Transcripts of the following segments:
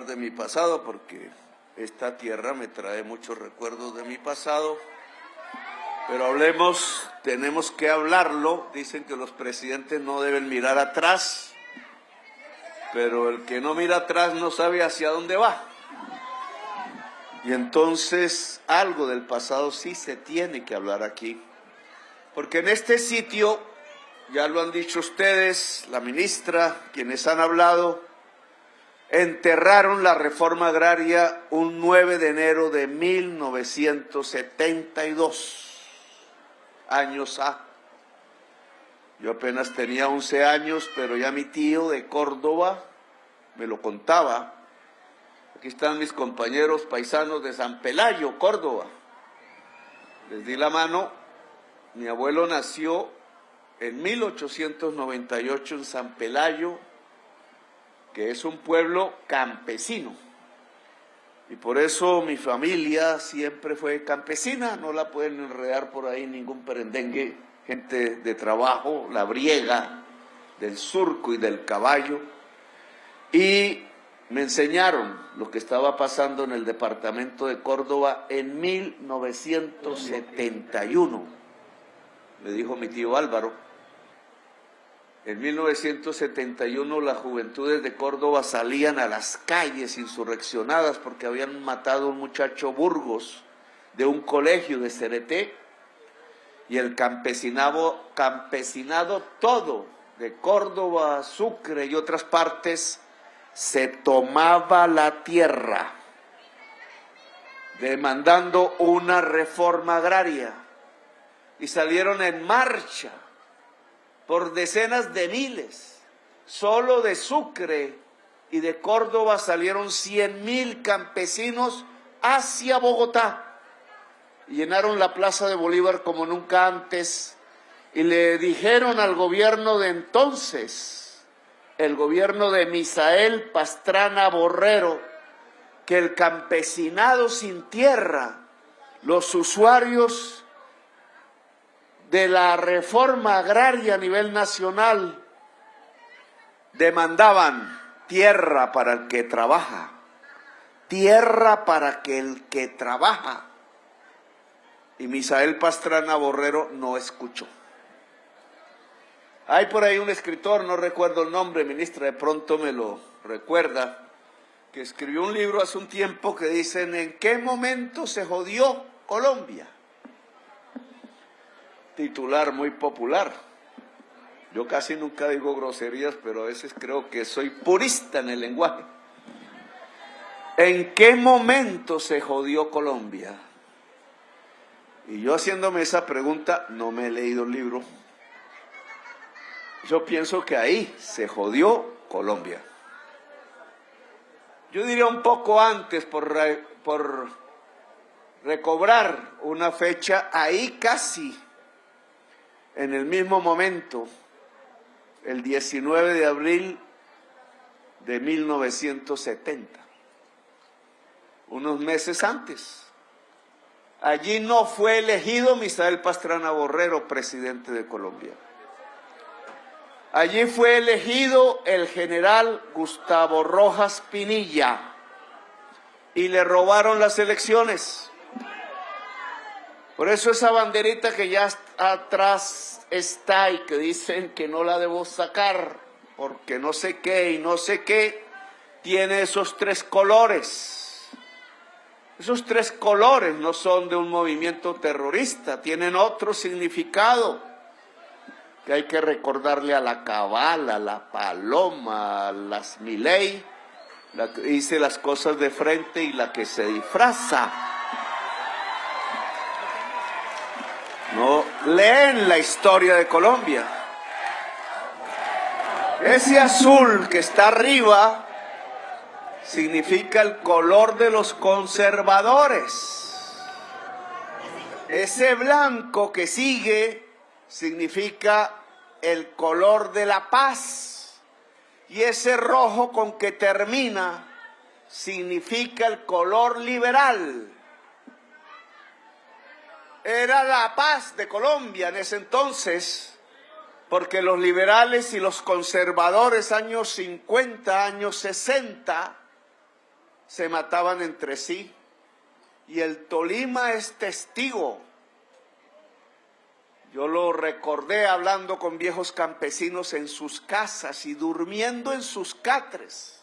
hablar de mi pasado porque esta tierra me trae muchos recuerdos de mi pasado. Pero hablemos, tenemos que hablarlo. Dicen que los presidentes no deben mirar atrás, pero el que no mira atrás no sabe hacia dónde va. Y entonces algo del pasado sí se tiene que hablar aquí. Porque en este sitio, ya lo han dicho ustedes, la ministra, quienes han hablado, enterraron la reforma agraria un 9 de enero de 1972. Años A. Yo apenas tenía 11 años, pero ya mi tío de Córdoba me lo contaba. Aquí están mis compañeros paisanos de San Pelayo, Córdoba. Les di la mano. Mi abuelo nació en 1898 en San Pelayo, que es un pueblo campesino. Y por eso mi familia siempre fue campesina, no la pueden enredar por ahí ningún perendengue, gente de trabajo, la briega, del surco y del caballo. Y me enseñaron lo que estaba pasando en el departamento de Córdoba en 1971, me dijo mi tío Álvaro. En 1971 las juventudes de Córdoba salían a las calles insurreccionadas porque habían matado a un muchacho Burgos de un colegio de Cereté, y el campesinado todo de Córdoba, Sucre y otras partes se tomaba la tierra demandando una reforma agraria y salieron en marcha por decenas de miles. Solo de Sucre y de Córdoba salieron 100,000 campesinos hacia Bogotá y llenaron la Plaza de Bolívar como nunca antes y le dijeron al gobierno de entonces, el gobierno de Misael Pastrana Borrero, que el campesinado sin tierra, los usuarios de la reforma agraria a nivel nacional, demandaban tierra para el que trabaja, tierra para que el que trabaja. Y Misael Pastrana Borrero no escuchó. Hay por ahí un escritor, no recuerdo el nombre, ministra, de pronto me lo recuerda, que escribió un libro hace un tiempo que dicen ¿en qué momento se jodió Colombia? Titular muy popular. Yo casi nunca digo groserías, pero a veces creo que soy purista en el lenguaje. ¿En qué momento se jodió Colombia? Y yo haciéndome esa pregunta, no me he leído el libro. Yo pienso que ahí se jodió Colombia. Yo diría un poco antes, por recobrar una fecha, ahí casi en el mismo momento, el 19 de abril de 1970, unos meses antes. Allí no fue elegido Misael Pastrana Borrero presidente de Colombia. Allí fue elegido el general Gustavo Rojas Pinilla y le robaron las elecciones. Por eso esa banderita que ya atrás está y que dicen que no la debo sacar porque no sé qué y no sé qué, tiene esos 3 colores. Esos 3 colores no son de un movimiento terrorista, tienen otro significado que hay que recordarle a la cabala, a la paloma, a las Milei, la que dice las cosas de frente y la que se disfraza. No leen la historia de Colombia. Ese azul que está arriba significa el color de los conservadores. Ese blanco que sigue significa el color de la paz. Y ese rojo con que termina significa el color liberal. Era la paz de Colombia en ese entonces, porque los liberales y los conservadores años 50, años 60, se mataban entre sí. Y el Tolima es testigo. Yo lo recordé hablando con viejos campesinos en sus casas y durmiendo en sus catres.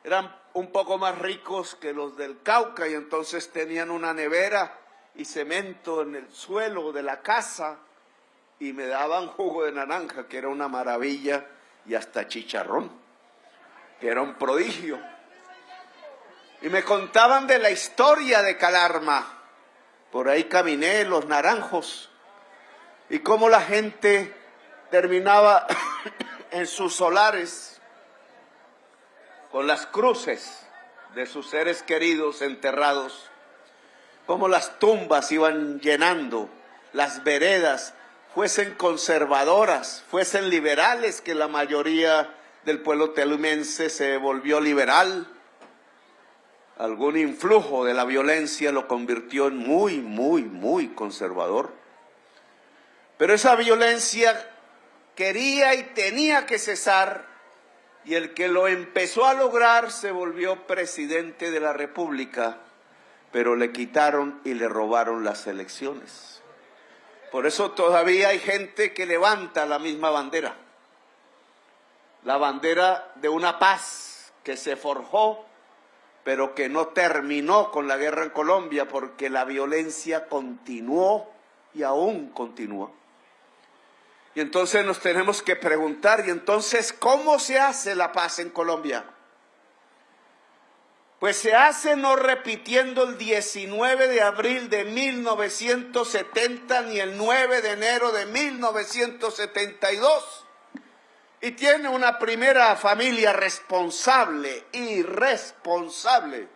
Eran un poco más ricos que los del Cauca y entonces tenían una nevera y cemento en el suelo de la casa y me daban jugo de naranja, que era una maravilla, y hasta chicharrón, que era un prodigio. Y me contaban de la historia de Calarma. Por ahí caminé los naranjos y cómo la gente terminaba en sus solares con las cruces de sus seres queridos enterrados, cómo las tumbas iban llenando, las veredas, fuesen conservadoras, fuesen liberales, que la mayoría del pueblo tolimense se volvió liberal. Algún influjo de la violencia lo convirtió en muy conservador. Pero esa violencia quería y tenía que cesar, y el que lo empezó a lograr se volvió presidente de la República, pero le quitaron y le robaron las elecciones. Por eso todavía hay gente que levanta la misma bandera, la bandera de una paz que se forjó, pero que no terminó con la guerra en Colombia, porque la violencia continuó y aún continúa. Y entonces nos tenemos que preguntar, ¿y entonces cómo se hace la paz en Colombia? Pues se hace no repitiendo el 19 de abril de 1970 ni el 9 de enero de 1972. Y tiene una primera familia responsable y irresponsable,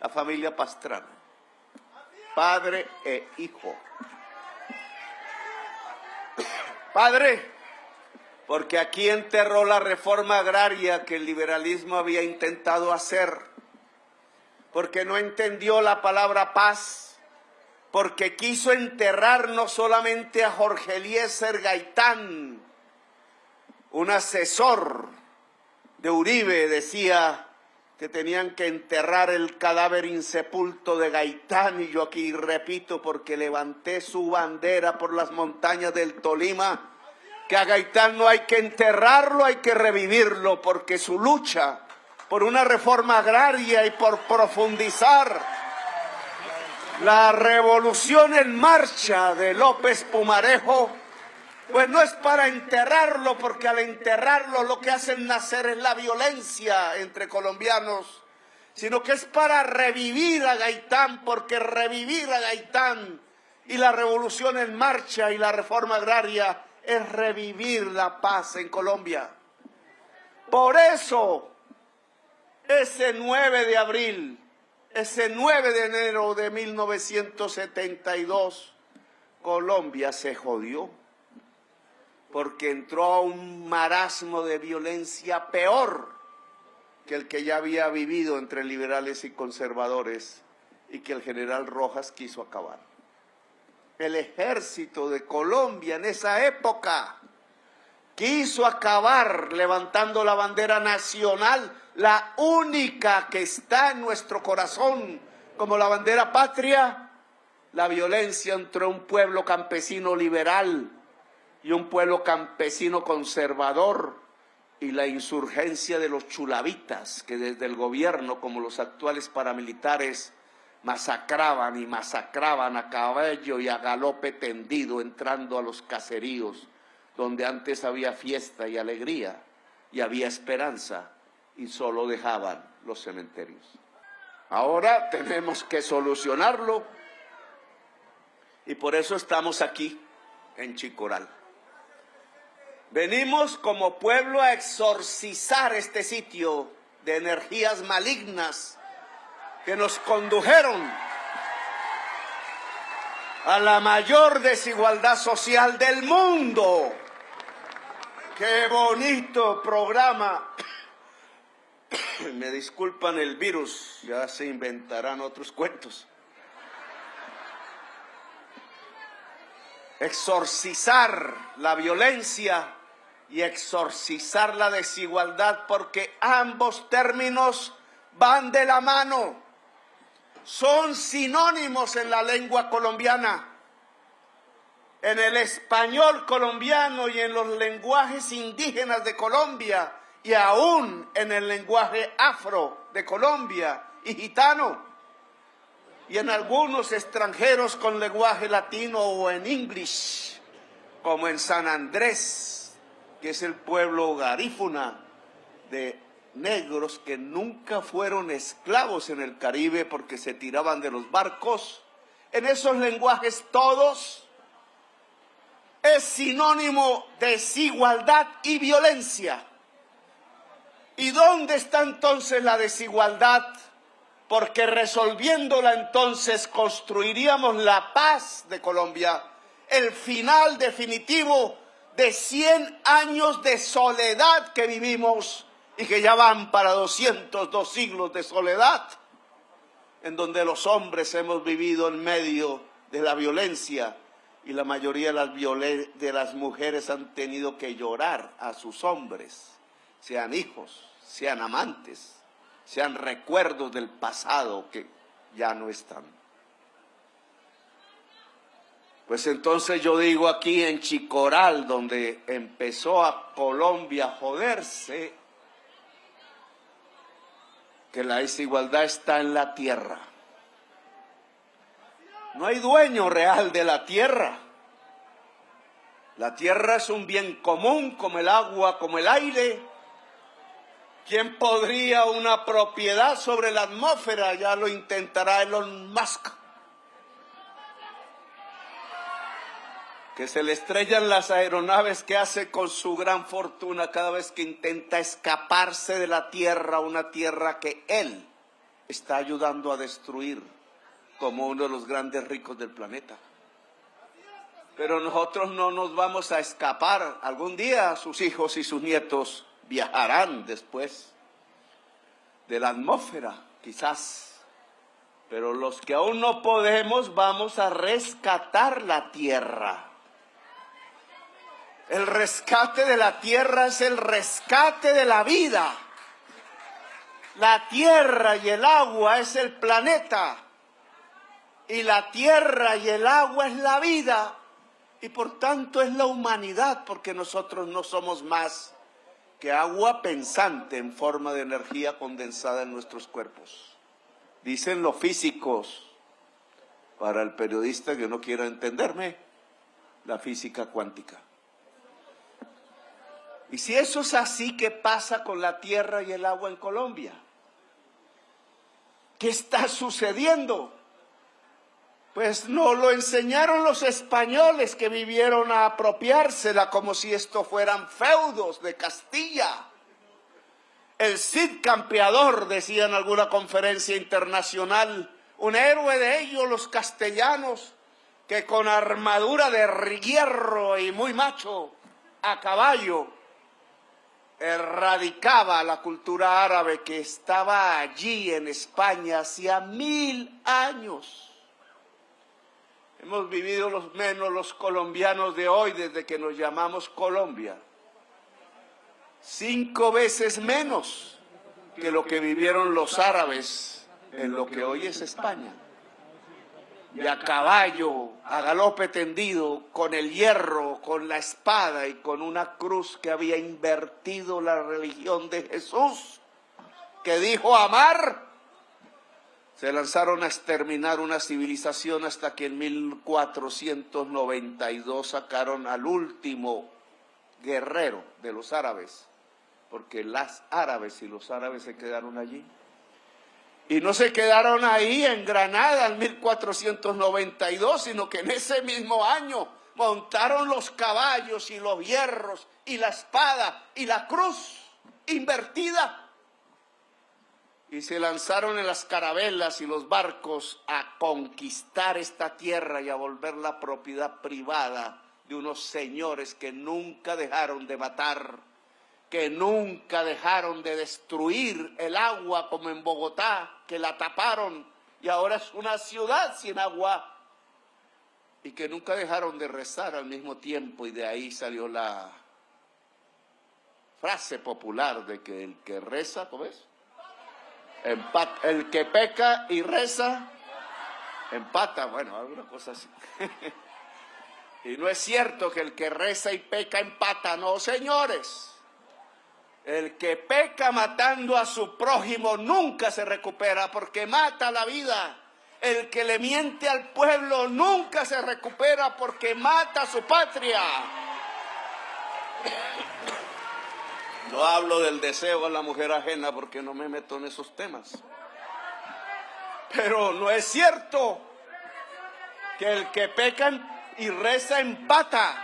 la familia Pastrana, padre e hijo. Padre, porque aquí enterró la reforma agraria que el liberalismo había intentado hacer, porque no entendió la palabra paz, porque quiso enterrar no solamente a Jorge Eliezer Gaitán, un asesor de Uribe, decía que tenían que enterrar el cadáver insepulto de Gaitán, y yo aquí repito, porque levanté su bandera por las montañas del Tolima, que a Gaitán no hay que enterrarlo, hay que revivirlo, porque su lucha por una reforma agraria y por profundizar la revolución en marcha de López Pumarejo, pues no es para enterrarlo, porque al enterrarlo lo que hacen nacer es la violencia entre colombianos, sino que es para revivir a Gaitán, porque revivir a Gaitán y la revolución en marcha y la reforma agraria es revivir la paz en Colombia. Por eso, ese 9 de abril, ese 9 de enero de 1972, Colombia se jodió, porque entró a un marasmo de violencia peor que el que ya había vivido entre liberales y conservadores y que el general Rojas quiso acabar. El ejército de Colombia en esa época quiso acabar levantando la bandera nacional, la única que está en nuestro corazón como la bandera patria, la violencia entre un pueblo campesino liberal y un pueblo campesino conservador, y la insurgencia de los chulavitas, que desde el gobierno, como los actuales paramilitares, masacraban y masacraban a caballo y a galope tendido, entrando a los caseríos, donde antes había fiesta y alegría, y había esperanza, y solo dejaban los cementerios. Ahora tenemos que solucionarlo, y por eso estamos aquí, en Chicoral. Venimos como pueblo a exorcizar este sitio de energías malignas que nos condujeron a la mayor desigualdad social del mundo. ¡Qué bonito programa! Me disculpan el virus, ya se inventarán otros cuentos. Exorcizar la violencia y exorcizar la desigualdad, porque ambos términos van de la mano, son sinónimos en la lengua colombiana, en el español colombiano y en los lenguajes indígenas de Colombia y aún en el lenguaje afro de Colombia y gitano y en algunos extranjeros con lenguaje latino o en English, como en San Andrés, que es el pueblo garífuna de negros que nunca fueron esclavos en el Caribe porque se tiraban de los barcos. En esos lenguajes todos es sinónimo de desigualdad y violencia. ¿Y dónde está entonces la desigualdad? Porque resolviéndola entonces construiríamos la paz de Colombia, el final definitivo de 100 años de soledad que vivimos y que ya van para 202 siglos de soledad, en donde los hombres hemos vivido en medio de la violencia y la mayoría de las mujeres han tenido que llorar a sus hombres, sean hijos, sean amantes, sean recuerdos del pasado que ya no están. Pues entonces yo digo aquí en Chicoral, donde empezó a Colombia a joderse, que la desigualdad está en la tierra. No hay dueño real de la tierra. La tierra es un bien común como el agua, como el aire. ¿Quién podría una propiedad sobre la atmósfera? Ya lo intentará Elon Musk. Que se le estrellan las aeronaves que hace con su gran fortuna cada vez que intenta escaparse de la tierra, una tierra que él está ayudando a destruir como uno de los grandes ricos del planeta. Pero nosotros no nos vamos a escapar. Algún día sus hijos y sus nietos viajarán después de la atmósfera, quizás. Pero los que aún no podemos, vamos a rescatar la tierra. El rescate de la tierra es el rescate de la vida. La tierra y el agua es el planeta. Y la tierra y el agua es la vida. Y por tanto es la humanidad, porque nosotros no somos más que agua pensante en forma de energía condensada en nuestros cuerpos. Dicen los físicos, para el periodista que no quiera entenderme, la física cuántica. Y si eso es así, ¿qué pasa con la tierra y el agua en Colombia? ¿Qué está sucediendo? Pues nos lo enseñaron los españoles que vivieron a apropiársela como si esto fueran feudos de Castilla. El Cid campeador, decía en alguna conferencia internacional, un héroe de ellos, los castellanos, que con armadura de hierro y muy macho, a caballo, erradicaba la cultura árabe que estaba allí en España hacía 1000 años. Hemos vivido los colombianos de hoy desde que nos llamamos Colombia. 5 veces menos que lo que vivieron los árabes en lo que hoy es España. Y a caballo, a galope tendido, con el hierro, con la espada y con una cruz que había invertido la religión de Jesús, que dijo amar. Se lanzaron a exterminar una civilización hasta que en 1492 sacaron al último guerrero de los árabes, porque las árabes y los árabes se quedaron allí. Y no se quedaron ahí en Granada en 1492, sino que en ese mismo año montaron los caballos y los hierros y la espada y la cruz invertida. Y se lanzaron en las carabelas y los barcos a conquistar esta tierra y a volverla propiedad privada de unos señores que nunca dejaron de matar, que nunca dejaron de destruir el agua como en Bogotá, que la taparon y ahora es una ciudad sin agua, y que nunca dejaron de rezar al mismo tiempo, y de ahí salió la frase popular de que el que reza, ¿cómo es? El que peca y reza, empata. Bueno, alguna cosa así. Y no es cierto que el que reza y peca empata, no, señores. El que peca matando a su prójimo nunca se recupera porque mata la vida. El que le miente al pueblo nunca se recupera porque mata a su patria. No hablo del deseo a la mujer ajena porque no me meto en esos temas. Pero no es cierto que el que peca y reza empata.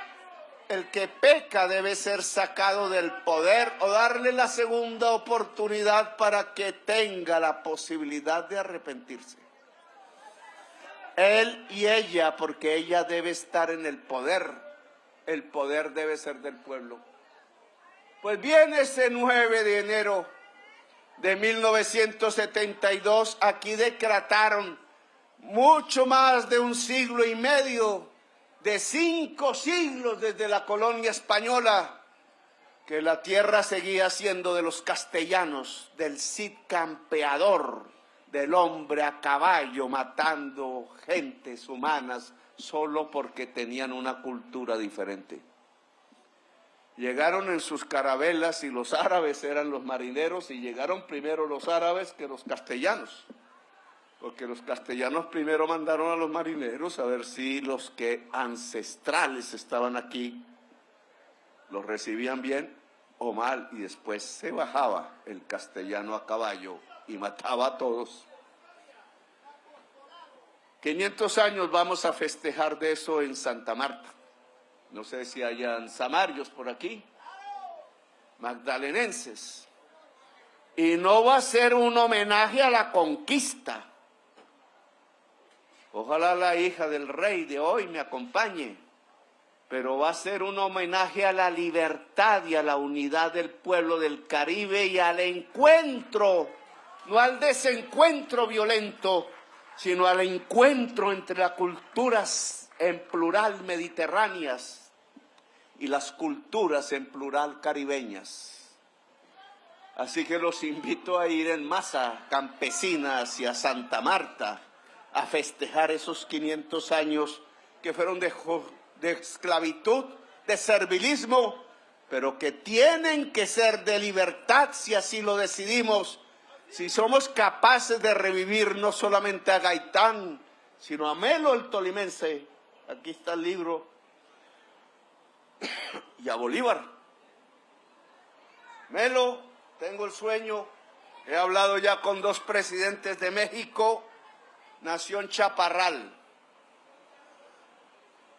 El que peca debe ser sacado del poder o darle la segunda oportunidad para que tenga la posibilidad de arrepentirse. Él y ella, porque ella debe estar en el poder. El poder debe ser del pueblo. Pues bien, ese 9 de enero de 1972, aquí decretaron mucho más de un siglo y medio, de 5 siglos desde la colonia española, que la tierra seguía siendo de los castellanos, del Cid campeador, del hombre a caballo matando gentes humanas solo porque tenían una cultura diferente. Llegaron en sus carabelas y los árabes eran los marineros y llegaron primero los árabes que los castellanos. Porque los castellanos primero mandaron a los marineros a ver si los que ancestrales estaban aquí los recibían bien o mal, y después se bajaba el castellano a caballo y mataba a todos. 500 años vamos a festejar de eso en Santa Marta. No sé si hayan samarios por aquí, magdalenenses. Y no va a ser un homenaje a la conquista. Ojalá la hija del rey de hoy me acompañe, pero va a ser un homenaje a la libertad y a la unidad del pueblo del Caribe y al encuentro, no al desencuentro violento, sino al encuentro entre las culturas en plural mediterráneas y las culturas en plural caribeñas. Así que los invito a ir en masa campesina hacia Santa Marta a festejar esos 500 años que fueron de esclavitud, de servilismo, pero que tienen que ser de libertad si así lo decidimos, si somos capaces de revivir no solamente a Gaitán, sino a Melo el tolimense, aquí está el libro, y a Bolívar. Melo, tengo el sueño, he hablado ya con 2 presidentes de México, nació en Chaparral.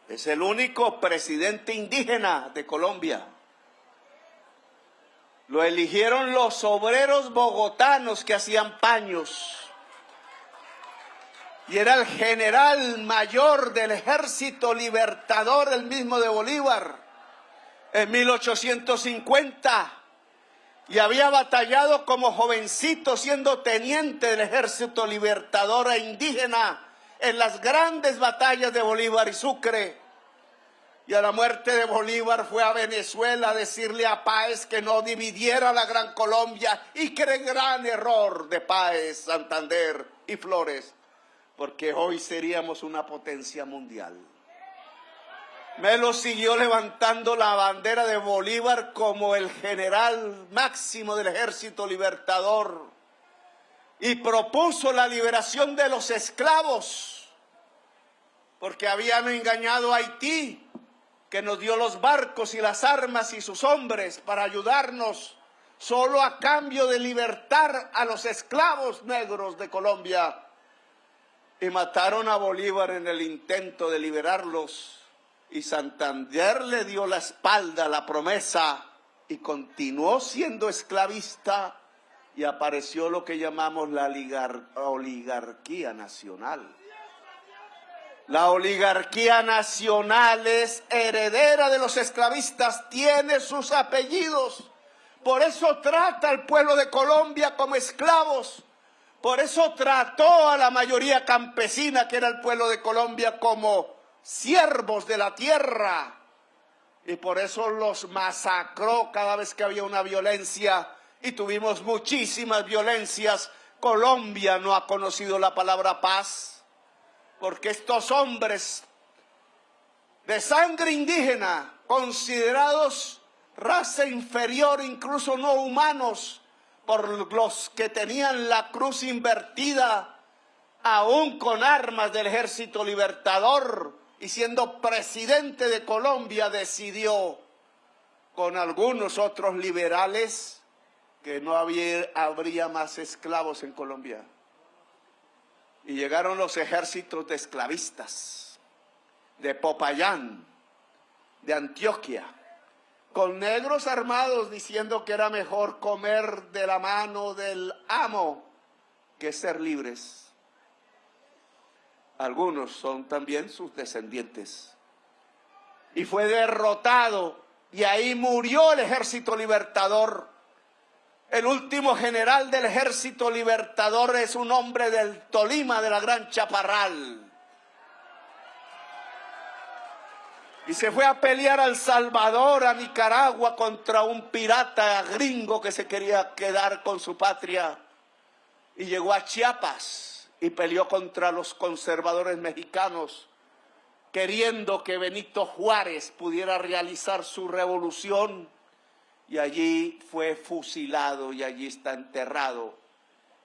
Es el único presidente indígena de Colombia. Lo eligieron los obreros bogotanos que hacían paños. Y era el general mayor del Ejército Libertador, el mismo de Bolívar, en 1850. Y había batallado como jovencito siendo teniente del Ejército Libertador e indígena en las grandes batallas de Bolívar y Sucre. Y a la muerte de Bolívar fue a Venezuela a decirle a Páez que no dividiera la Gran Colombia, y qué gran error de Páez, Santander y Flores, porque hoy seríamos una potencia mundial. Melo siguió levantando la bandera de Bolívar como el general máximo del Ejército Libertador y propuso la liberación de los esclavos, porque habían engañado a Haití, que nos dio los barcos y las armas y sus hombres para ayudarnos, solo a cambio de libertar a los esclavos negros de Colombia. Y mataron a Bolívar en el intento de liberarlos. Y Santander le dio la espalda a la promesa y continuó siendo esclavista, y apareció lo que llamamos la oligarquía nacional. La oligarquía nacional es heredera de los esclavistas, tiene sus apellidos. Por eso trata al pueblo de Colombia como esclavos. Por eso trató a la mayoría campesina, que era el pueblo de Colombia, como siervos de la tierra, y por eso los masacró cada vez que había una violencia, y tuvimos muchísimas violencias Colombia no ha conocido la palabra paz, porque estos hombres de sangre indígena, considerados raza inferior, incluso no humanos, por los que tenían la cruz invertida, aún con armas del Ejército Libertador, y siendo presidente de Colombia, decidió con algunos otros liberales que no habría más esclavos en Colombia. Y llegaron los ejércitos de esclavistas, de Popayán, de Antioquia, con negros armados diciendo que era mejor comer de la mano del amo que ser libres. Algunos son también sus descendientes. Y fue derrotado, y ahí murió el Ejército Libertador. El último general del Ejército Libertador es un hombre del Tolima, de la Gran Chaparral. Y se fue a pelear a El Salvador, a Nicaragua, contra un pirata gringo que se quería quedar con su patria. Y llegó a Chiapas y peleó contra los conservadores mexicanos, queriendo que Benito Juárez pudiera realizar su revolución. Y allí fue fusilado y allí está enterrado.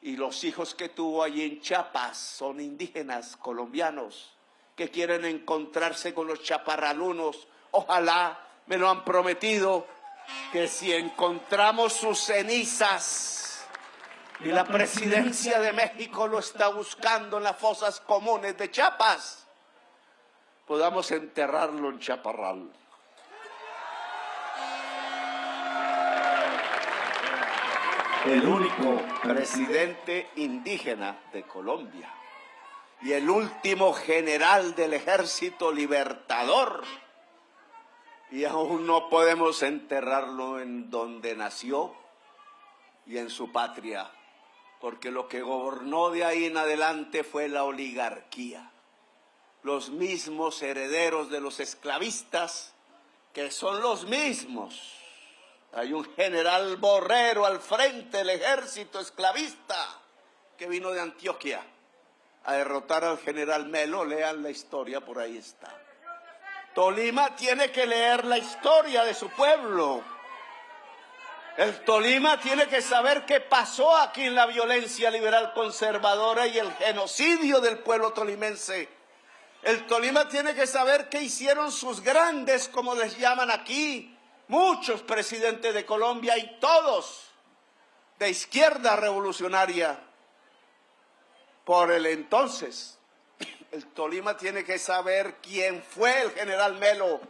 Y los hijos que tuvo allí en Chiapas son indígenas colombianos que quieren encontrarse con los chaparralunos. Ojalá, me lo han prometido, que si encontramos sus cenizas, y la presidencia de México lo está buscando en las fosas comunes de Chiapas, podamos enterrarlo en Chaparral. El único presidente indígena de Colombia y el último general del Ejército Libertador, y aún no podemos enterrarlo en donde nació y en su patria, porque lo que gobernó de ahí en adelante fue la oligarquía, los mismos herederos de los esclavistas, que son los mismos. Hay un general Borrero al frente del ejército esclavista que vino de Antioquia a derrotar al general Melo. Lean la historia, por ahí está. Tolima tiene que leer la historia de su pueblo. El Tolima tiene que saber qué pasó aquí en la violencia liberal conservadora y el genocidio del pueblo tolimense. El Tolima tiene que saber qué hicieron sus grandes, como les llaman aquí, muchos presidentes de Colombia, y todos de izquierda revolucionaria. Por el entonces, el Tolima tiene que saber quién fue el general Melo,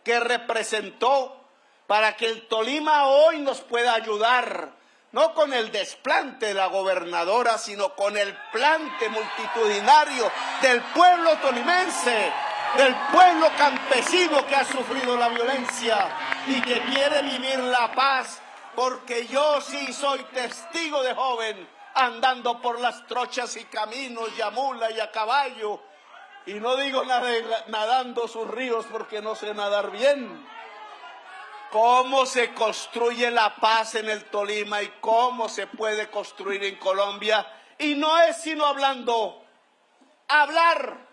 qué representó, para que el Tolima hoy nos pueda ayudar, no con el desplante de la gobernadora, sino con el plante multitudinario del pueblo tolimense, del pueblo campesino que ha sufrido la violencia y que quiere vivir la paz, porque yo sí soy testigo de joven, andando por las trochas y caminos, y a mula y a caballo, y no digo nadando sus ríos porque no sé nadar bien. Cómo se construye la paz en el Tolima y cómo se puede construir en Colombia, y no es sino hablando, hablar.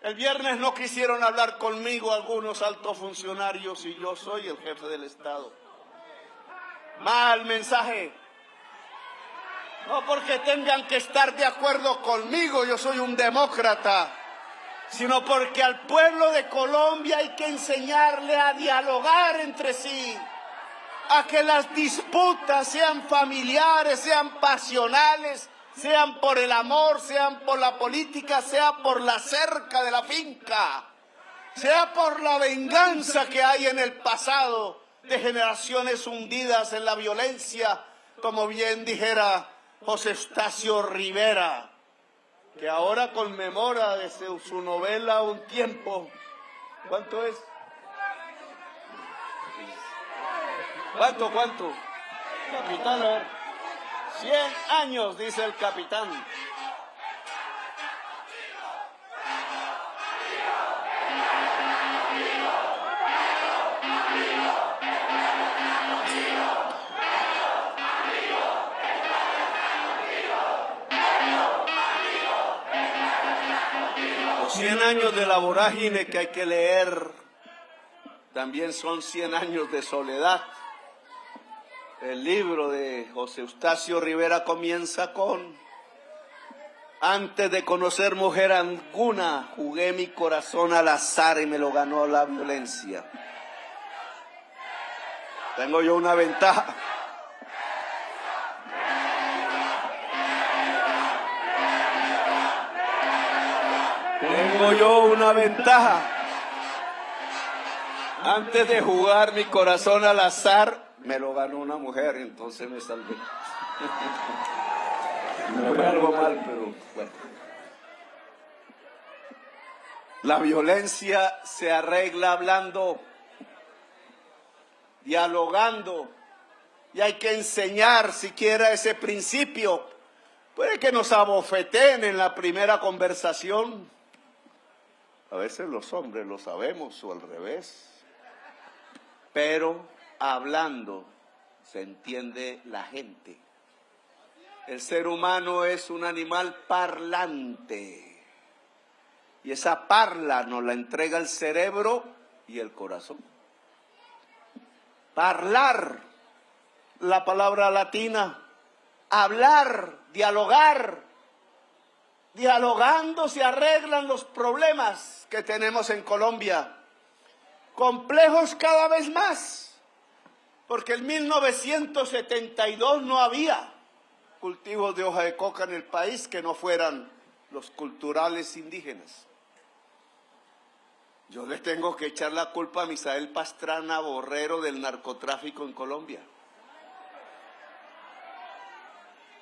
El viernes no quisieron hablar conmigo algunos altos funcionarios y yo soy el jefe del Estado. Mal mensaje. No porque tengan que estar de acuerdo conmigo, yo soy un demócrata, sino porque al pueblo de Colombia hay que enseñarle a dialogar entre sí, a que las disputas sean familiares, sean pasionales, sean por el amor, sean por la política, sea por la cerca de la finca, sea por la venganza que hay en el pasado de generaciones hundidas en la violencia, como bien dijera José Eustacio Rivera, que ahora conmemora desde su novela Un Tiempo. ¿Cuánto es? ¿Cuánto? Capitán, a ver. 100 años, dice el capitán. 100 años de la vorágine que hay que leer, también son 100 años de soledad. El libro de José Eustacio Rivera comienza con: antes de conocer mujer alguna, jugué mi corazón al azar y me lo ganó la violencia. Tengo yo una ventaja. Tengo yo una ventaja. Antes de jugar mi corazón al azar, me lo ganó una mujer, entonces me salvé. Me fue algo mal, pero bueno. La violencia se arregla hablando, dialogando, y hay que enseñar siquiera ese principio. Puede que nos abofeteen en la primera conversación. A veces los hombres lo sabemos o al revés. Pero hablando se entiende la gente. El ser humano es un animal parlante. Y esa parla nos la entrega el cerebro y el corazón. Parlar, la palabra latina. Hablar, dialogar. Dialogando se arreglan los problemas que tenemos en Colombia. Complejos cada vez más, porque en 1972 no había cultivos de hoja de coca en el país que no fueran los culturales indígenas. Yo le tengo que echar la culpa a Misael Pastrana Borrero del narcotráfico en Colombia.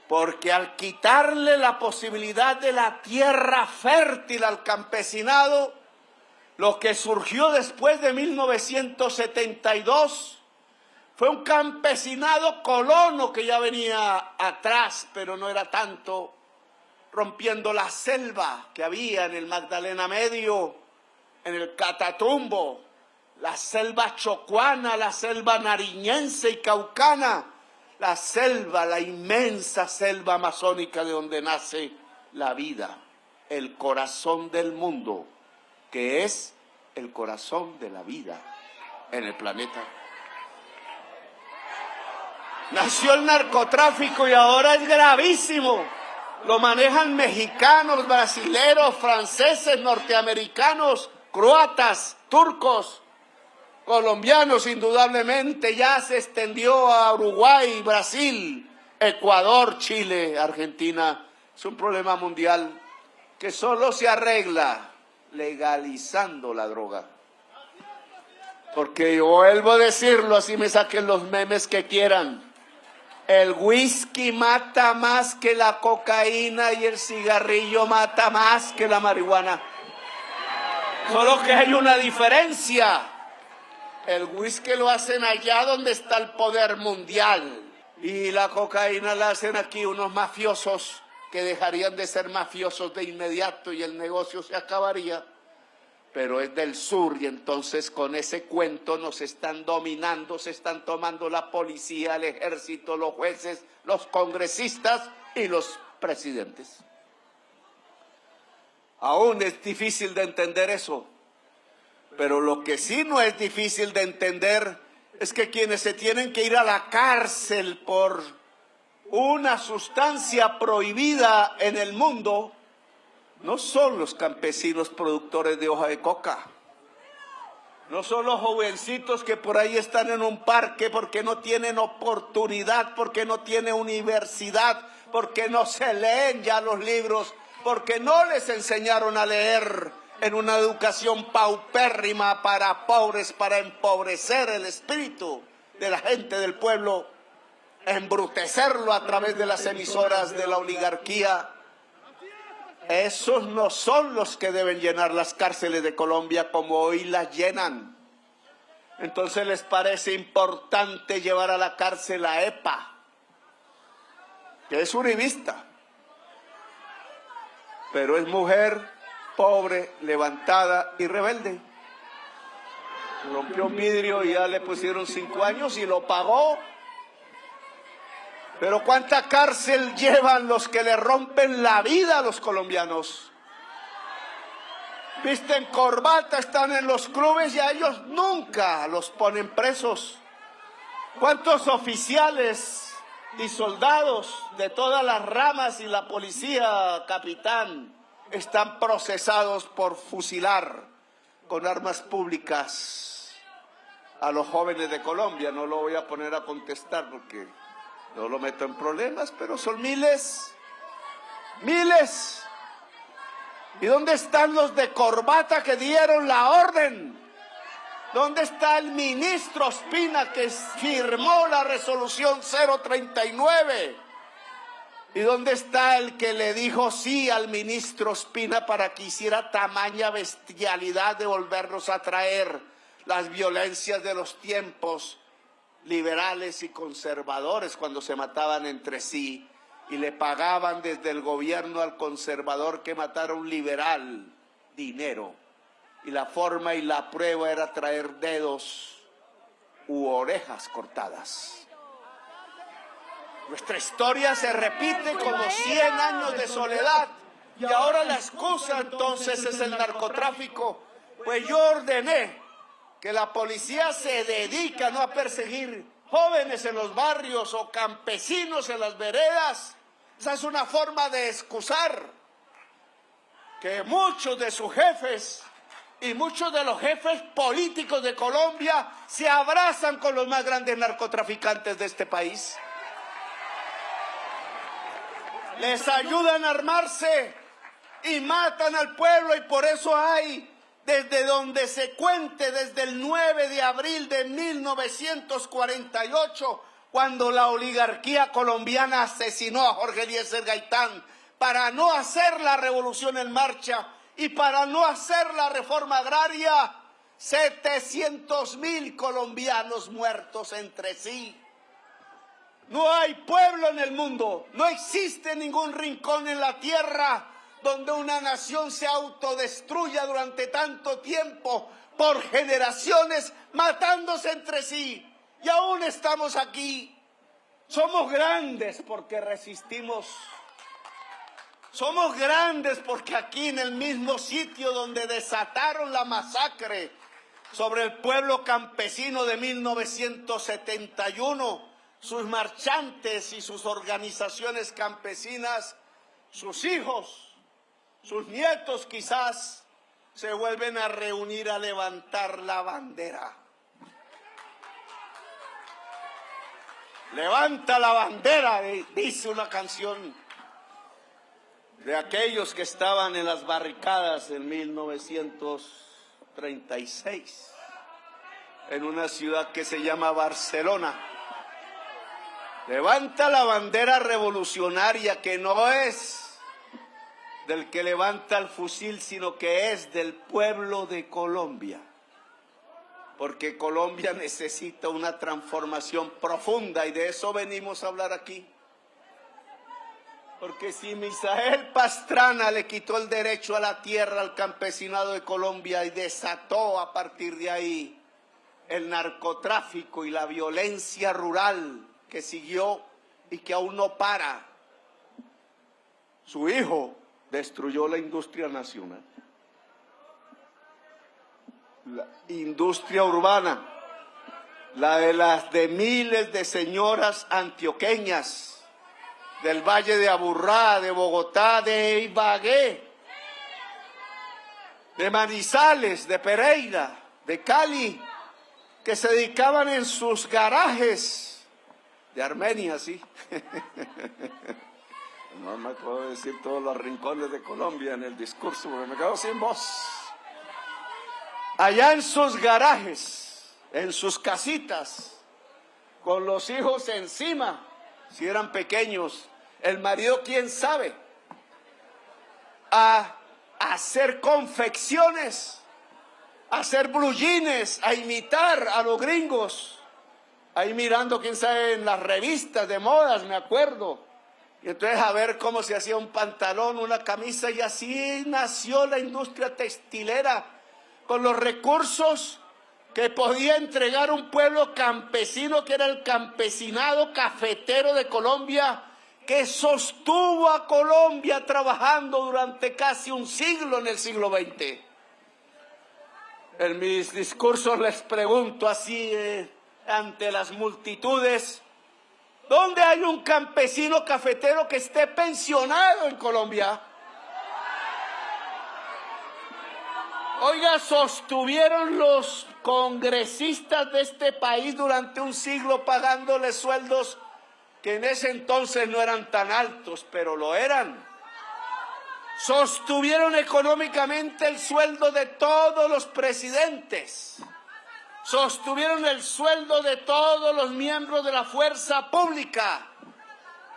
Porque al quitarle la posibilidad de la tierra fértil al campesinado, lo que surgió después de 1972 fue un campesinado colono que ya venía atrás, pero no era tanto, rompiendo la selva que había en el Magdalena Medio, en el Catatumbo, la selva chocuana, la selva nariñense y caucana, la selva, la inmensa selva amazónica de donde nace la vida, el corazón del mundo, que es el corazón de la vida en el planeta. Nació el narcotráfico y ahora es gravísimo. Lo manejan mexicanos, brasileros, franceses, norteamericanos, croatas, turcos, colombianos indudablemente. Ya se extendió a Uruguay, Brasil, Ecuador, Chile, Argentina. Es un problema mundial que solo se arregla legalizando la droga. Porque yo vuelvo a decirlo, así me saquen los memes que quieran. El whisky mata más que la cocaína y el cigarrillo mata más que la marihuana. Solo que hay una diferencia. El whisky lo hacen allá donde está el poder mundial. Y la cocaína la hacen aquí unos mafiosos que dejarían de ser mafiosos de inmediato y el negocio se acabaría. Pero es del sur y entonces con ese cuento nos están dominando, se están tomando la policía, el ejército, los jueces, los congresistas y los presidentes. Aún es difícil de entender eso, pero lo que sí no es difícil de entender es que quienes se tienen que ir a la cárcel por una sustancia prohibida en el mundo no son los campesinos productores de hoja de coca, no son los jovencitos que por ahí están en un parque porque no tienen oportunidad, porque no tienen universidad, porque no se leen ya los libros, porque no les enseñaron a leer en una educación paupérrima para pobres, para empobrecer el espíritu de la gente del pueblo, embrutecerlo a través de las emisoras de la oligarquía. Esos no son los que deben llenar las cárceles de Colombia como hoy las llenan. Entonces les parece importante llevar a la cárcel a EPA, que es uribista, pero es mujer pobre, levantada y rebelde. Rompió un vidrio y ya le pusieron 5 años y lo pagó. Pero ¿cuánta cárcel llevan los que le rompen la vida a los colombianos? visten corbata, están en los clubes y a ellos nunca los ponen presos. ¿Cuántos oficiales y soldados de todas las ramas y la policía, capitán, están procesados por fusilar con armas públicas a los jóvenes de Colombia? No lo voy a poner a contestar porque no lo meto en problemas, pero son miles, miles. ¿Y dónde están los de corbata que dieron la orden? ¿Dónde está el ministro Ospina que firmó la resolución 039? ¿Y dónde está el que le dijo sí al ministro Ospina para que hiciera tamaña bestialidad de volvernos a traer las violencias de los tiempos liberales y conservadores cuando se mataban entre sí y le pagaban desde el gobierno al conservador que matara a un liberal dinero? Y la forma y la prueba era traer dedos u orejas cortadas. Nuestra historia se repite como 100 años de soledad y ahora la excusa entonces es el narcotráfico. Pues yo ordené que la policía se dedique no a perseguir jóvenes en los barrios o campesinos en las veredas. Esa es una forma de excusar que muchos de sus jefes y muchos de los jefes políticos de Colombia se abrazan con los más grandes narcotraficantes de este país. Les ayudan a armarse y matan al pueblo, y por eso hay, desde donde se cuente, desde el 9 de abril de 1948, cuando la oligarquía colombiana asesinó a Jorge Eliezer Gaitán para no hacer la revolución en marcha y para no hacer la reforma agraria, 700.000 colombianos muertos entre sí. No hay pueblo en el mundo, no existe ningún rincón en la tierra donde una nación se autodestruya durante tanto tiempo, por generaciones, matándose entre sí. Y aún estamos aquí. Somos grandes porque resistimos. Somos grandes porque aquí en el mismo sitio donde desataron la masacre sobre el pueblo campesino de 1971, sus marchantes y sus organizaciones campesinas, sus hijos, sus nietos quizás, se vuelven a reunir a levantar la bandera. Levanta la bandera, dice una canción de aquellos que estaban en las barricadas en 1936, en una ciudad que se llama Barcelona. Levanta la bandera revolucionaria, que no es del que levanta el fusil, sino que es del pueblo de Colombia. Porque Colombia necesita una transformación profunda y de eso venimos a hablar aquí. Porque si Misael Pastrana le quitó el derecho a la tierra al campesinado de Colombia y desató a partir de ahí el narcotráfico y la violencia rural que siguió y que aún no para, su hijo destruyó la industria nacional, la industria urbana, la de las de miles de señoras antioqueñas del Valle de Aburrá, de Bogotá, de Ibagué, de Manizales, de Pereira, de Cali, que se dedicaban en sus garajes, de Armenia, sí. No me puedo decir todos los rincones de Colombia en el discurso, porque me quedo sin voz. Allá en sus garajes, en sus casitas, con los hijos encima, si eran pequeños, el marido quién sabe, a hacer confecciones, a hacer blue jeans, a imitar a los gringos, ahí mirando quién sabe en las revistas de modas, me acuerdo, y entonces a ver cómo se hacía un pantalón, una camisa, y así nació la industria textilera, con los recursos que podía entregar un pueblo campesino, que era el campesinado cafetero de Colombia, que sostuvo a Colombia trabajando durante casi un siglo en el siglo XX. En mis discursos les pregunto así ante las multitudes, ¿dónde hay un campesino cafetero que esté pensionado en Colombia? Oiga, sostuvieron los congresistas de este país durante un siglo pagándoles sueldos que en ese entonces no eran tan altos, pero lo eran. Sostuvieron económicamente el sueldo de todos los presidentes. Sostuvieron el sueldo de todos los miembros de la fuerza pública.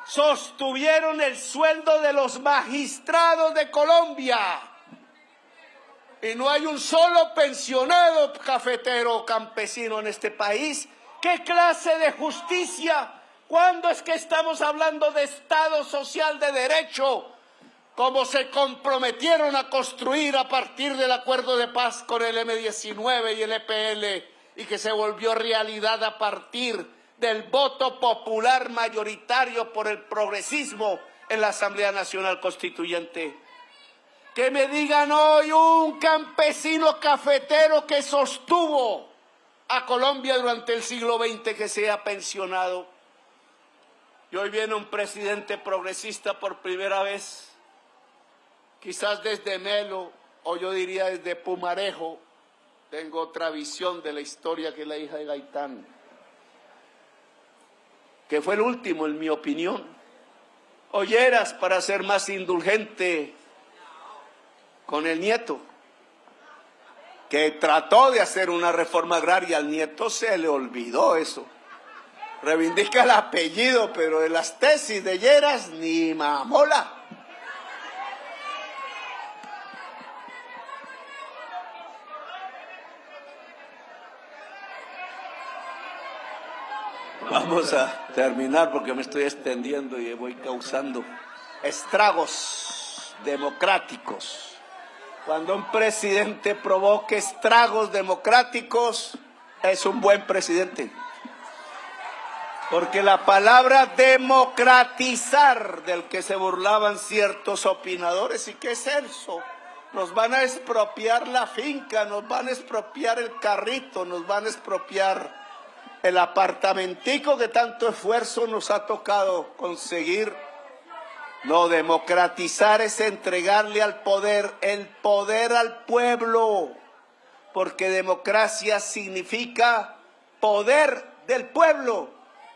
Sostuvieron el sueldo de los magistrados de Colombia. Y no hay un solo pensionado cafetero o campesino en este país. ¿Qué clase de justicia? ¿Cuándo es que estamos hablando de Estado social de derecho? Como se comprometieron a construir a partir del acuerdo de paz con el M-19 y el EPL, y que se volvió realidad a partir del voto popular mayoritario por el progresismo en la Asamblea Nacional Constituyente. Que me digan hoy un campesino cafetero que sostuvo a Colombia durante el siglo XX que sea pensionado. Y hoy viene un presidente progresista por primera vez, quizás desde Melo, o yo diría desde Pumarejo. Tengo otra visión de la historia que la hija de Gaitán, que fue el último en mi opinión. Olleras, para ser más indulgente con el nieto, que trató de hacer una reforma agraria. Al nieto se le olvidó eso. Reivindica el apellido, pero de las tesis de Lleras ni mamola. Vamos a terminar porque me estoy extendiendo y voy causando estragos democráticos. Cuando un presidente provoque estragos democráticos, es un buen presidente. Porque la palabra democratizar, del que se burlaban ciertos opinadores, ¿y qué es eso? Nos van a expropiar la finca, nos van a expropiar el carrito, nos van a expropiar el apartamentico que tanto esfuerzo nos ha tocado conseguir. No, democratizar es entregarle al poder, el poder al pueblo, porque democracia significa poder del pueblo.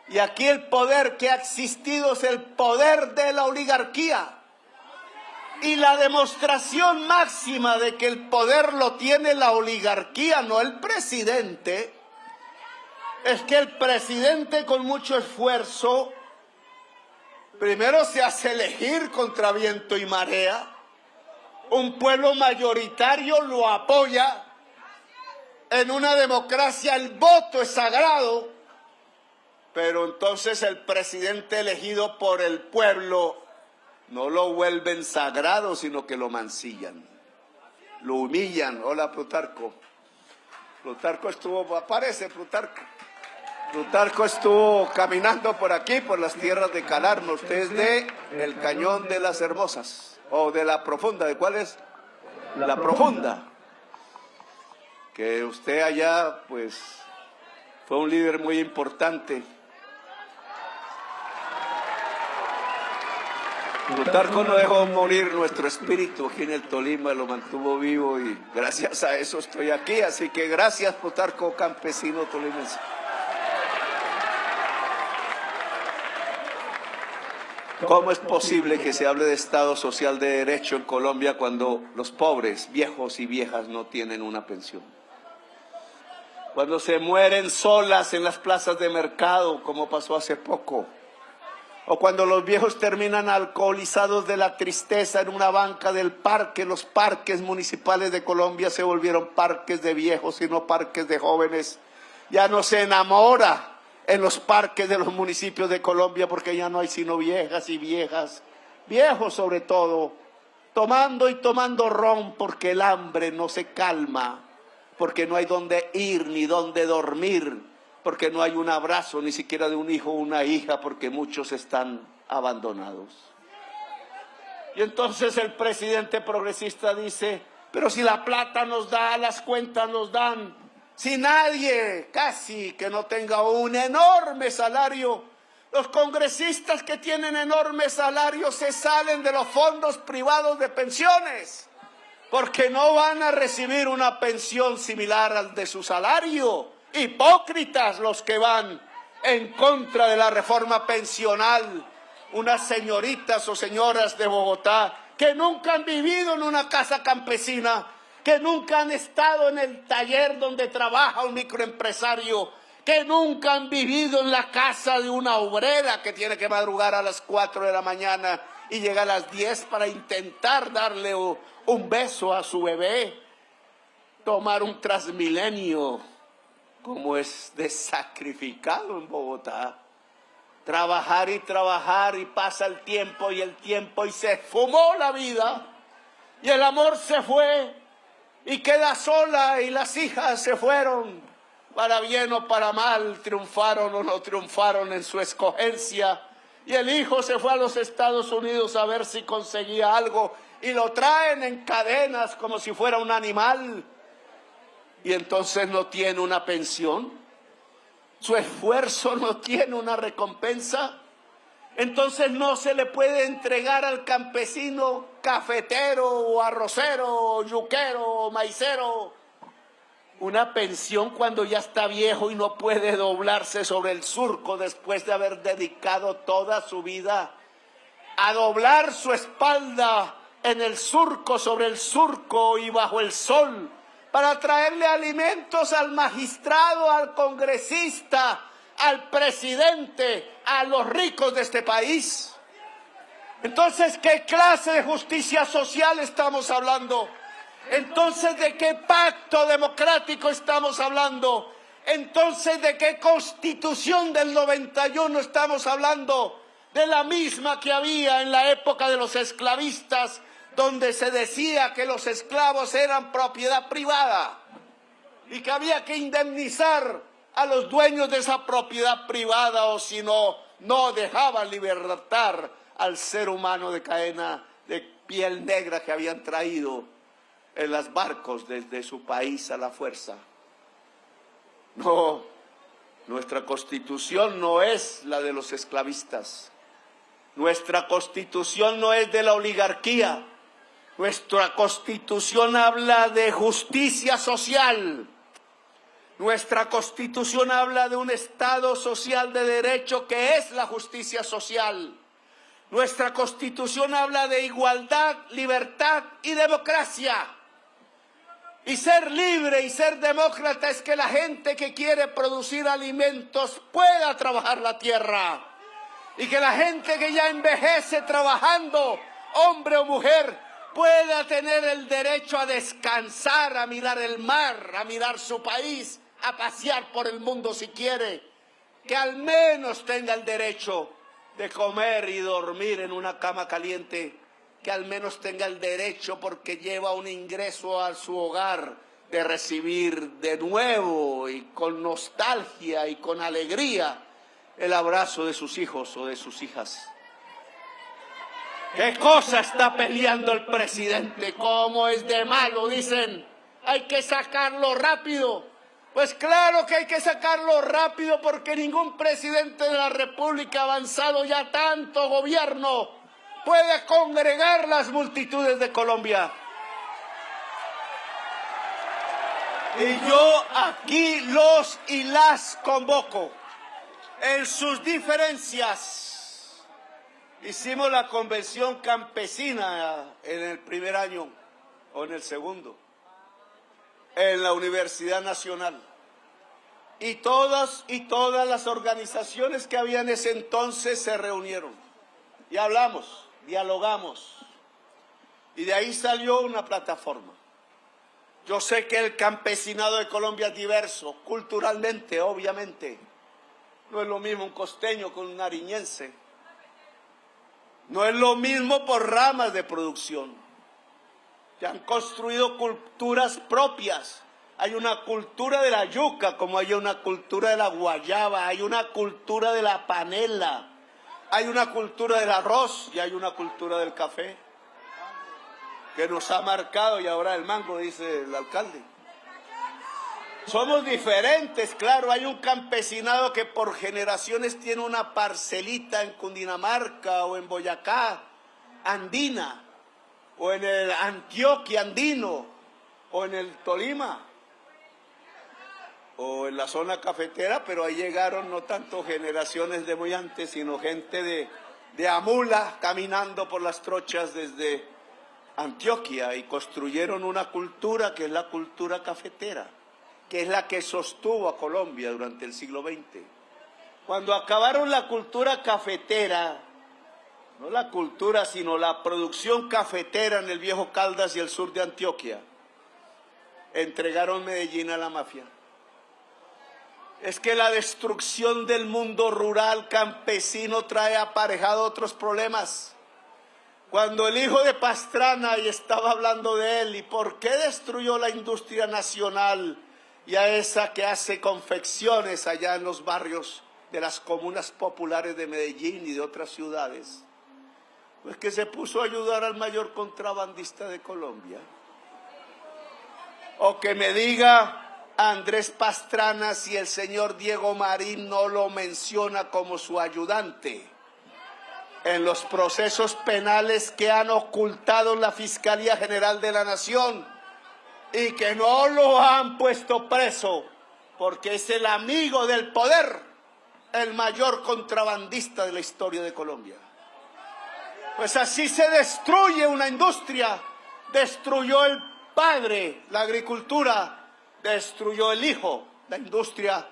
Y aquí el poder que ha existido es el poder de la oligarquía. Y la demostración máxima de que el poder lo tiene la oligarquía, no el presidente, es que el presidente con mucho esfuerzo primero se hace elegir contra viento y marea, un pueblo mayoritario lo apoya. En una democracia el voto es sagrado, pero entonces el presidente elegido por el pueblo no lo vuelven sagrado, sino que lo mancillan, lo humillan. Hola, Plutarco. Plutarco estuvo, aparece Plutarco. Plutarco estuvo caminando por aquí, por las tierras de Calarno. Usted es de el Cañón de las Hermosas, o de la Profunda. ¿De cuál es? La Profunda. Que usted allá, pues, fue un líder muy importante. Plutarco no dejó morir nuestro espíritu aquí en el Tolima, lo mantuvo vivo y gracias a eso estoy aquí. Así que gracias, Plutarco, campesino tolimense. ¿Cómo es posible que se hable de Estado social de derecho en Colombia cuando los pobres, viejos y viejas, no tienen una pensión? Cuando se mueren solas en las plazas de mercado, como pasó hace poco. O cuando los viejos terminan alcoholizados de la tristeza en una banca del parque. Los parques municipales de Colombia se volvieron parques de viejos y no parques de jóvenes. Ya no se enamora en los parques de los municipios de Colombia porque ya no hay sino viejas y viejas, viejos sobre todo, tomando y tomando ron porque el hambre no se calma, porque no hay dónde ir ni dónde dormir, porque no hay un abrazo ni siquiera de un hijo o una hija, porque muchos están abandonados. Y entonces el presidente progresista dice, Pero si la plata nos da, las cuentas nos dan, si nadie casi que no tenga un enorme salario, los congresistas que tienen enormes salarios se salen de los fondos privados de pensiones, porque no van a recibir una pensión similar al de su salario. Hipócritas los que van en contra de la reforma pensional, unas señoritas o señoras de Bogotá que nunca han vivido en una casa campesina, que nunca han estado en el taller donde trabaja un microempresario, que nunca han vivido en la casa de una obrera que tiene que madrugar a las 4 de la mañana y llega a las 10 para intentar darle un beso a su bebé, tomar un Transmilenio, como es de sacrificado en Bogotá. Trabajar y pasa el tiempo y se fumó la vida y el amor se fue y queda sola y las hijas se fueron, para bien o para mal, triunfaron o no triunfaron en su escogencia, y el hijo se fue a los Estados Unidos a ver si conseguía algo y lo traen en cadenas como si fuera un animal, y entonces no tiene una pensión. Su esfuerzo no tiene una recompensa, entonces no se le puede entregar al campesino cafetero o arrocero o yuquero o maicero una pensión cuando ya está viejo y no puede doblarse sobre el surco después de haber dedicado toda su vida a doblar su espalda en el surco, sobre el surco y bajo el sol, para traerle alimentos al magistrado, al congresista, al presidente, a los ricos de este país. Entonces, ¿qué clase de justicia social estamos hablando? Entonces, ¿de qué pacto democrático estamos hablando? Entonces, ¿de qué Constitución del 91 estamos hablando? De la misma que había en la época de los esclavistas, donde se decía que los esclavos eran propiedad privada y que había que indemnizar a los dueños de esa propiedad privada, o si no, no dejaban libertar al ser humano de cadena de piel negra que habían traído en los barcos desde su país a la fuerza. No, nuestra Constitución no es la de los esclavistas. Nuestra Constitución no es de la oligarquía. Nuestra Constitución habla de justicia social. Nuestra Constitución habla de un Estado social de derecho que es la justicia social. Nuestra Constitución habla de igualdad, libertad y democracia. Y ser libre y ser demócrata es que la gente que quiere producir alimentos pueda trabajar la tierra. Y que la gente que ya envejece trabajando, hombre o mujer, pueda tener el derecho a descansar, a mirar el mar, a mirar su país, a pasear por el mundo si quiere. Que al menos tenga el derecho de comer y dormir en una cama caliente. Que al menos tenga el derecho, porque lleva un ingreso a su hogar, de recibir de nuevo y con nostalgia y con alegría el abrazo de sus hijos o de sus hijas. ¿Qué cosa está peleando el presidente? ¿Cómo es de malo? Dicen, hay que sacarlo rápido. Pues claro que hay que sacarlo rápido, porque ningún presidente de la República, avanzado ya tanto gobierno, puede congregar las multitudes de Colombia. Y yo aquí los y las convoco en sus diferencias. Hicimos la convención campesina en el primer año o en el segundo, en la Universidad Nacional. Y todas las organizaciones que había en ese entonces se reunieron y hablamos, dialogamos, y de ahí salió una plataforma. Yo sé que el campesinado de Colombia es diverso, culturalmente, obviamente. No es lo mismo un costeño con un nariñense. No es lo mismo por ramas de producción. Que han construido culturas propias. Hay una cultura de la yuca, como hay una cultura de la guayaba, hay una cultura de la panela, hay una cultura del arroz y hay una cultura del café. que nos ha marcado, y ahora el mango, dice el alcalde. Somos diferentes, claro, hay un campesinado que por generaciones tiene una parcelita en Cundinamarca o en Boyacá, andina, o en el Antioquia andino, o en el Tolima, o en la zona cafetera, pero ahí llegaron no tanto generaciones de muy antes, sino gente de Amula caminando por las trochas desde Antioquia y construyeron una cultura que es la cultura cafetera, que es la que sostuvo a Colombia durante el siglo XX. Cuando acabaron la cultura cafetera, no la cultura, sino la producción cafetera en el viejo Caldas y el sur de Antioquia, entregaron Medellín a la mafia. Es que la destrucción del mundo rural campesino trae aparejado otros problemas. Cuando el hijo de Pastrana, y estaba hablando de él, ¿y por qué destruyó la industria nacional y a esa que hace confecciones allá en los barrios de las comunas populares de Medellín y de otras ciudades? Pues que se puso a ayudar al mayor contrabandista de Colombia. O que me diga Andrés Pastrana si el señor Diego Marín no lo menciona como su ayudante en los procesos penales que han ocultado la Fiscalía General de la Nación y que no lo han puesto preso porque es el amigo del poder, el mayor contrabandista de la historia de Colombia. Pues así se destruye una industria. Destruyó el padre la agricultura, destruyó el hijo la industria,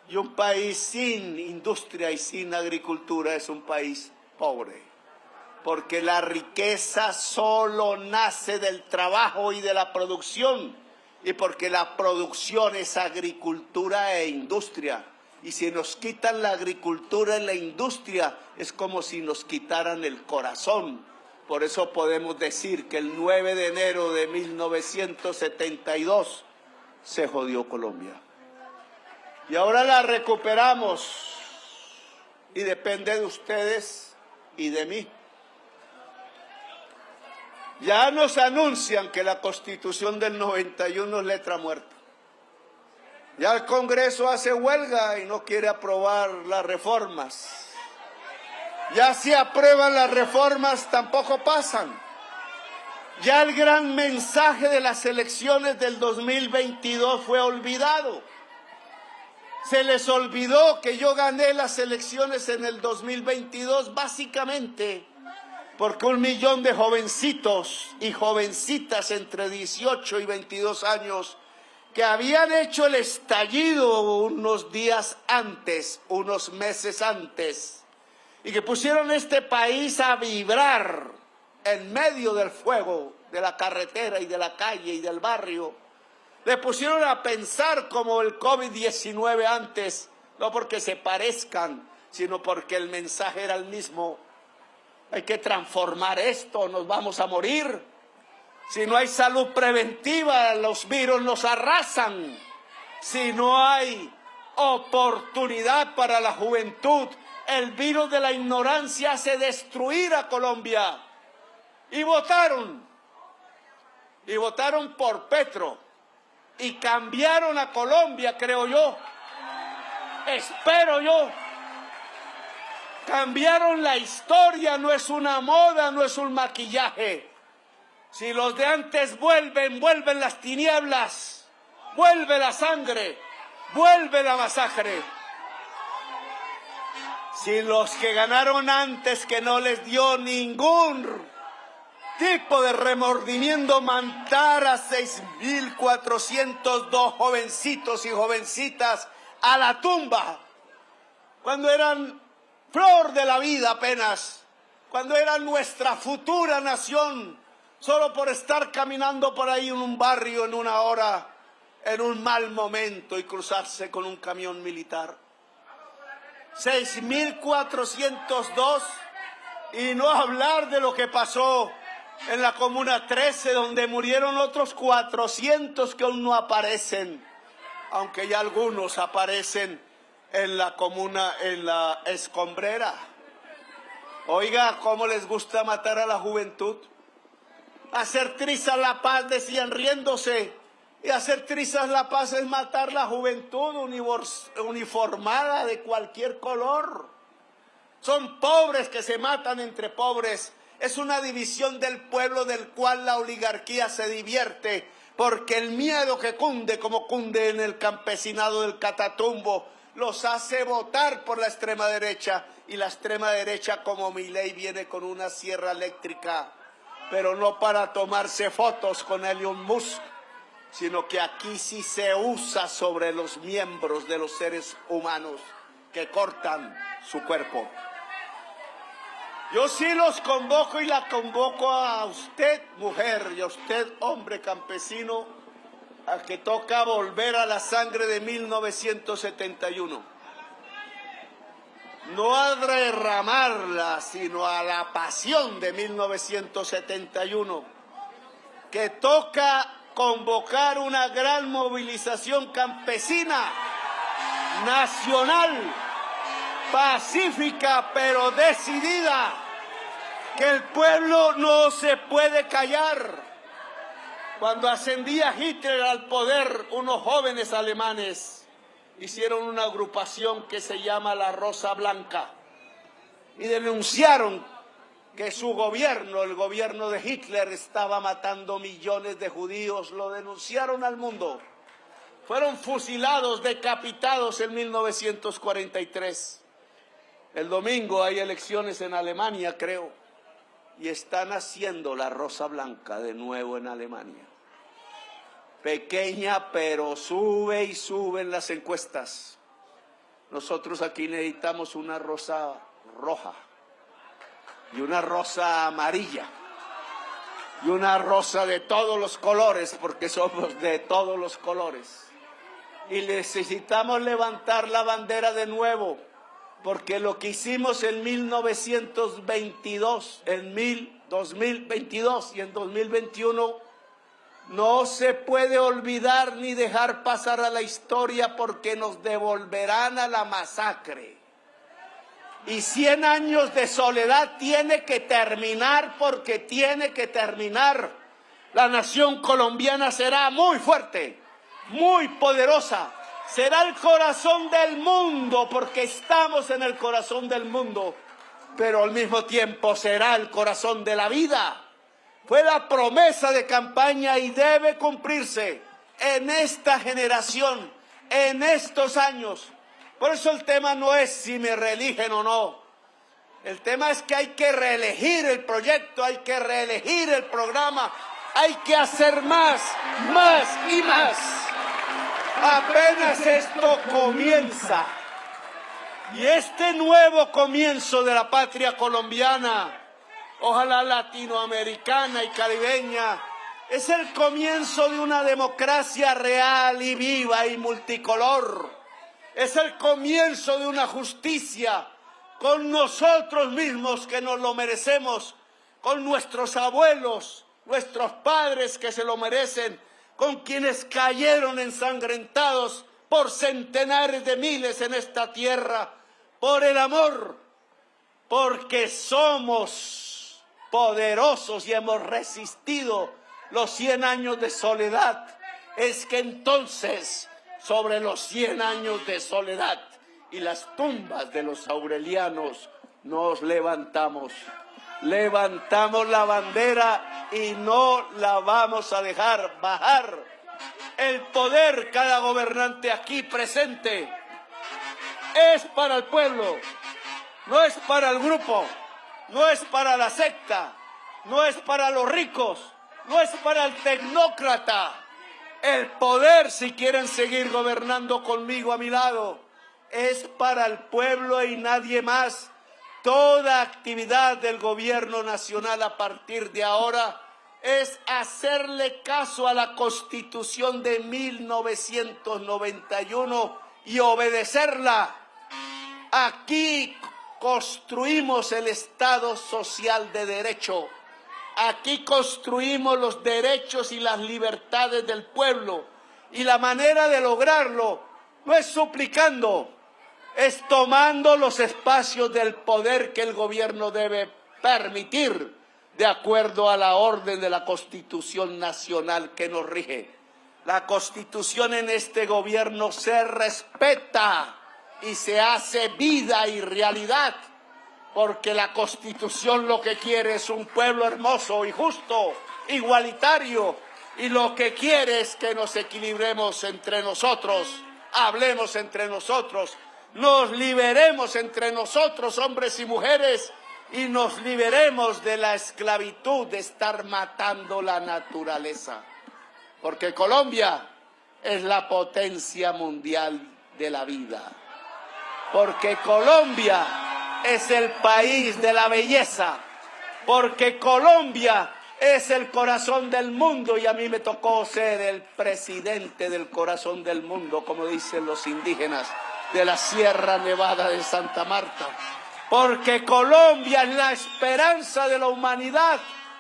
y un país sin industria y sin agricultura es un país pobre, porque la riqueza solo nace del trabajo y de la producción, y porque la producción es agricultura e industria, y si nos quitan la agricultura y la industria es como si nos quitaran el corazón. Por eso podemos decir que el 9 de enero de 1972 se jodió Colombia. Y ahora la recuperamos y depende de ustedes y de mí. Ya nos anuncian que la Constitución del 91 es letra muerta. Ya el Congreso hace huelga y no quiere aprobar las reformas. Ya si aprueban las reformas tampoco pasan. Ya el gran mensaje de las elecciones del 2022 fue olvidado. Se les olvidó que yo gané las elecciones en el 2022 básicamente porque 1 millón de jovencitos y jovencitas entre 18 y 22 años que habían hecho el estallido unos días antes, unos meses antes, y que pusieron este país a vibrar en medio del fuego de la carretera y de la calle y del barrio, le pusieron a pensar como el COVID-19 antes, no porque se parezcan, sino porque el mensaje era el mismo. Hay que transformar esto, nos vamos a morir. Si no hay salud preventiva, los virus nos arrasan. Si no hay oportunidad para la juventud, el virus de la ignorancia hace destruir a Colombia. Y votaron por Petro. Y cambiaron a Colombia, creo yo. Espero yo. Cambiaron la historia, no es una moda, no es un maquillaje. Si los de antes vuelven las tinieblas, vuelve la sangre, vuelve la masacre. Si los que ganaron antes, que no les dio ningún tipo de remordimiento, matar a 6.402 jovencitos y jovencitas a la tumba, cuando eran flor de la vida apenas, cuando eran nuestra futura nación, solo por estar caminando por ahí en un barrio en una hora, en un mal momento y cruzarse con un camión militar. 6.402, y no hablar de lo que pasó en la Comuna 13, donde murieron otros 400 que aún no aparecen, aunque ya algunos aparecen en la comuna, en la Escombrera. Oiga, ¿cómo les gusta matar a la juventud? Hacer trizas la paz, decían riéndose. Y hacer trizas la paz es matar la juventud uniformada de cualquier color. Son pobres que se matan entre pobres. Es una división del pueblo del cual la oligarquía se divierte, porque el miedo que cunde, como cunde en el campesinado del Catatumbo, los hace votar por la extrema derecha. Y la extrema derecha, como Milei, viene con una sierra eléctrica, pero no para tomarse fotos con Elon Musk, sino que aquí sí se usa sobre los miembros de los seres humanos que cortan su cuerpo. Yo sí los convoco y la convoco a usted, mujer, y a usted, hombre campesino, a que toca volver a la sangre de 1971. No a derramarla, sino a la pasión de 1971, que toca convocar una gran movilización campesina, nacional, pacífica pero decidida, que el pueblo no se puede callar. Cuando ascendía Hitler al poder, unos jóvenes alemanes hicieron una agrupación que se llama La Rosa Blanca y denunciaron que su gobierno, el gobierno de Hitler, estaba matando millones de judíos. Lo denunciaron al mundo. Fueron fusilados, decapitados en 1943. El domingo hay elecciones en Alemania, creo, y están haciendo la Rosa Blanca de nuevo en Alemania. Pequeña, pero sube y suben las encuestas. Nosotros aquí necesitamos una rosa roja y una rosa amarilla y una rosa de todos los colores, porque somos de todos los colores. Y necesitamos levantar la bandera de nuevo, porque lo que hicimos en 1922, en 2022 y en 2021 no se puede olvidar ni dejar pasar a la historia, porque nos devolverán a la masacre. Y 100 años de soledad tiene que terminar, porque tiene que terminar. La nación colombiana será muy fuerte, muy poderosa. Será el corazón del mundo, porque estamos en el corazón del mundo, pero al mismo tiempo será el corazón de la vida. Fue la promesa de campaña y debe cumplirse en esta generación, en estos años. Por eso el tema no es si me reeligen o no. El tema es que hay que reelegir el proyecto, hay que reelegir el programa, hay que hacer más, más y más. Apenas esto comienza. Y este nuevo comienzo de la patria colombiana, ojalá latinoamericana y caribeña, es el comienzo de una democracia real y viva y multicolor. Es el comienzo de una justicia con nosotros mismos que nos lo merecemos, con nuestros abuelos, nuestros padres que se lo merecen, con quienes cayeron ensangrentados por centenares de miles en esta tierra, por el amor, porque somos poderosos y hemos resistido los 100 años de soledad. Es que entonces, sobre los 100 años de soledad y las tumbas de los aurelianos, nos levantamos. Levantamos la bandera y no la vamos a dejar bajar. El poder, cada gobernante aquí presente, es para el pueblo, no es para el grupo. No es para la secta, no es para los ricos, no es para el tecnócrata. El poder, si quieren seguir gobernando conmigo a mi lado, es para el pueblo y nadie más. Toda actividad del gobierno nacional a partir de ahora es hacerle caso a la Constitución de 1991 y obedecerla. Aquí construimos el Estado social de derecho. Aquí construimos los derechos y las libertades del pueblo. Y la manera de lograrlo no es suplicando, es tomando los espacios del poder que el gobierno debe permitir. de acuerdo a la orden de la Constitución Nacional que nos rige. La Constitución en este gobierno se respeta y se hace vida y realidad, porque la Constitución lo que quiere es un pueblo hermoso y justo, igualitario, y lo que quiere es que nos equilibremos entre nosotros, hablemos entre nosotros, nos liberemos entre nosotros, hombres y mujeres, y nos liberemos de la esclavitud de estar matando la naturaleza. Porque Colombia es la potencia mundial de la vida. Porque Colombia es el país de la belleza. Porque Colombia es el corazón del mundo, y a mí me tocó ser el presidente del corazón del mundo, como dicen los indígenas de la Sierra Nevada de Santa Marta. Porque Colombia es la esperanza de la humanidad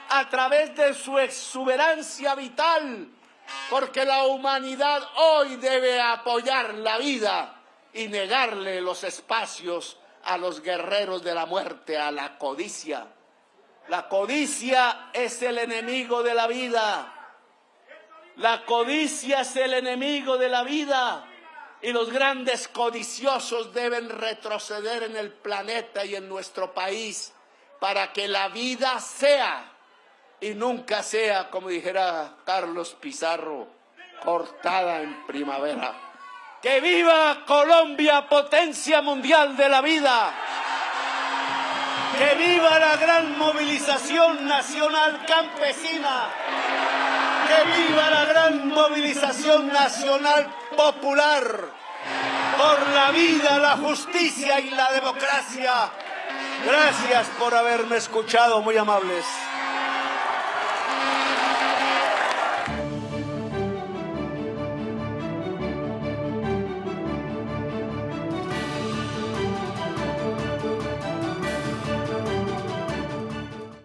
a través de su exuberancia vital. Porque la humanidad hoy debe apoyar la vida y negarle los espacios a los guerreros de la muerte, a la codicia. La codicia es el enemigo de la vida. La codicia es el enemigo de la vida. Y los grandes codiciosos deben retroceder en el planeta y en nuestro país para que la vida sea y nunca sea, como dijera Carlos Pizarro, cortada en primavera. ¡Que viva Colombia, potencia mundial de la vida! ¡Que viva la gran movilización nacional campesina! ¡Que viva la gran movilización nacional popular por la vida, la justicia y la democracia! Gracias por haberme escuchado, muy amables.